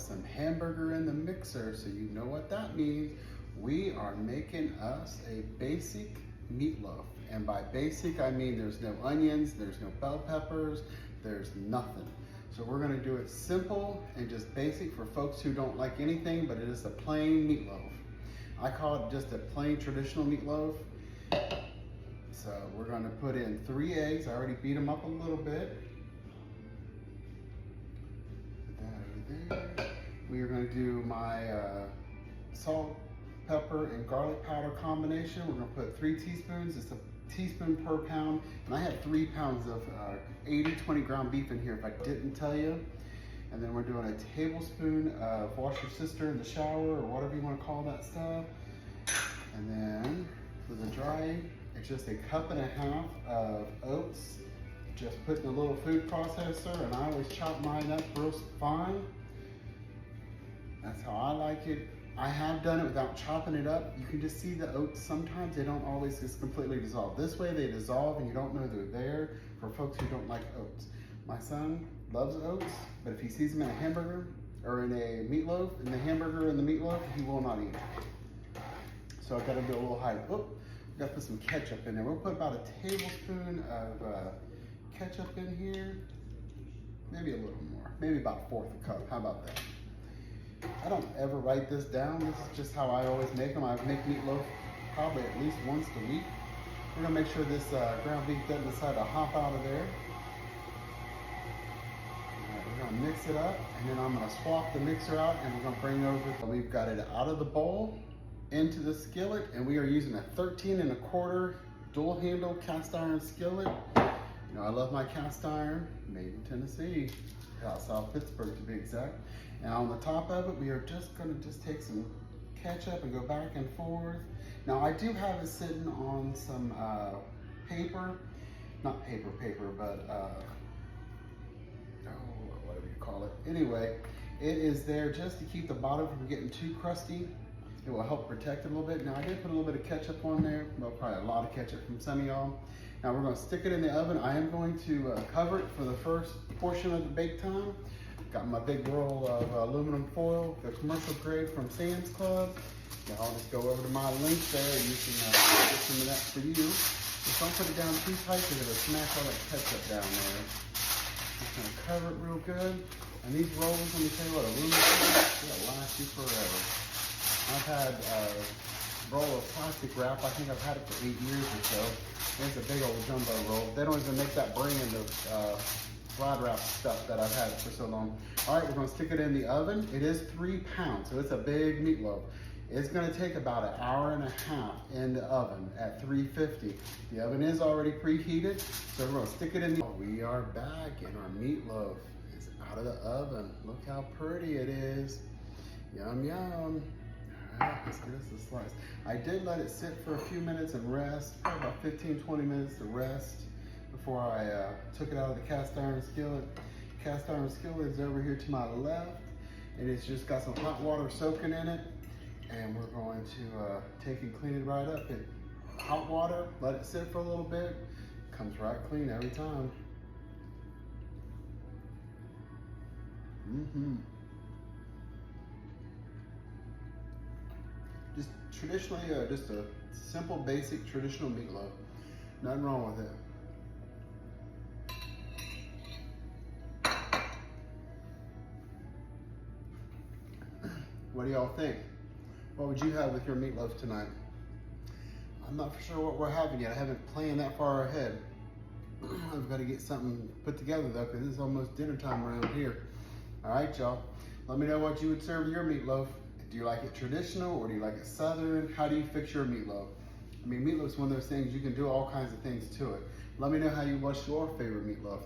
some hamburger in the mixer, so you know what that means. We are making us a basic meatloaf. And by basic, I mean there's no onions, there's no bell peppers, there's nothing. So we're gonna do it simple and just basic for folks who don't like anything, but it is a plain meatloaf. I call it just a plain traditional meatloaf. So we're gonna put in 3 eggs. I already beat them up a little bit. Put that over there. We are gonna do my salt, pepper, and garlic powder combination. We're gonna put 3 teaspoons. It's a teaspoon per pound. And I had 3 pounds of 80-20 ground beef in here if I didn't tell you. And then we're doing a tablespoon of wash your sister in the shower, or whatever you wanna call that stuff. And then for the dry, it's just a 1.5 cups of oats. Just put in a little food processor, and I always chop mine up real fine. That's how I like it. I have done it without chopping it up. You can just see the oats. Sometimes they don't always just completely dissolve. This way they dissolve and you don't know they're there, for folks who don't like oats. My son loves oats, but if he sees them in a hamburger or in a meatloaf, in the hamburger and the meatloaf, he will not eat it. So I've got to do a little hide. Oh, got to put some ketchup in there. We'll put about a tablespoon of ketchup in here. Maybe a little more. Maybe about 1/4 cup. How about that? I don't ever write this down. This is just how I always make them. I make meatloaf probably at least once a week. We're gonna make sure this ground beef doesn't decide to hop out of there. All right, we're gonna mix it up, and then I'm gonna swap the mixer out, and we're gonna bring over, we've got it out of the bowl into the skillet, and we are using a 13¼ dual handle cast iron skillet. You know, I love my cast iron, made in Tennessee, South Pittsburgh to be exact. And on the top of it, we are just gonna take some ketchup and go back and forth. Now I do have it sitting on some paper, not paper, but whatever you call it. Anyway, it is there just to keep the bottom from getting too crusty. It will help protect it a little bit. Now I did put a little bit of ketchup on there, well, probably a lot of ketchup from some of y'all. Now we're gonna stick it in the oven. I am going to cover it for the first portion of the bake time. Got my big roll of aluminum foil, the commercial grade from Sam's Club. Now I'll just go over to my link there. You can get some of that for you. Just don't put it down too tight because it'll smash all that ketchup down there. Just gonna cover it real good. And these rolls, let me tell you what, aluminum foil, it'll last you forever. I've had a roll of plastic wrap. I think I've had it for 8 years or so. It's a big old jumbo roll. They don't even make that brand of rod wrap stuff that I've had for so long. All right, we're gonna stick it in the oven. It is 3 pounds, so it's a big meatloaf. It's gonna take about 1.5 hours in the oven at 350. The oven is already preheated, so we're gonna stick it in the oven. We are back, and our meatloaf is out of the oven. Look how pretty it is. Yum, yum. All right, let's get us a slice. I did let it sit for a few minutes and rest, probably about 15-20 minutes to rest before I took it out of the cast iron skillet. Cast iron skillet is over here to my left, and it's just got some hot water soaking in it, and we're going to take and clean it right up. Hot water, let it sit for a little bit, comes right clean every time. Just traditionally, just a simple, basic, traditional meatloaf. Nothing wrong with it. What do y'all think? What would you have with your meatloaf tonight? I'm not for sure what we're having yet. I haven't planned that far ahead. I've got to get something put together though, because it's almost dinner time around here. All right, y'all. Let me know what you would serve with your meatloaf. Do you like it traditional or do you like it southern? How do you fix your meatloaf? I mean, meatloaf's one of those things, you can do all kinds of things to it. Let me know what's your favorite meatloaf.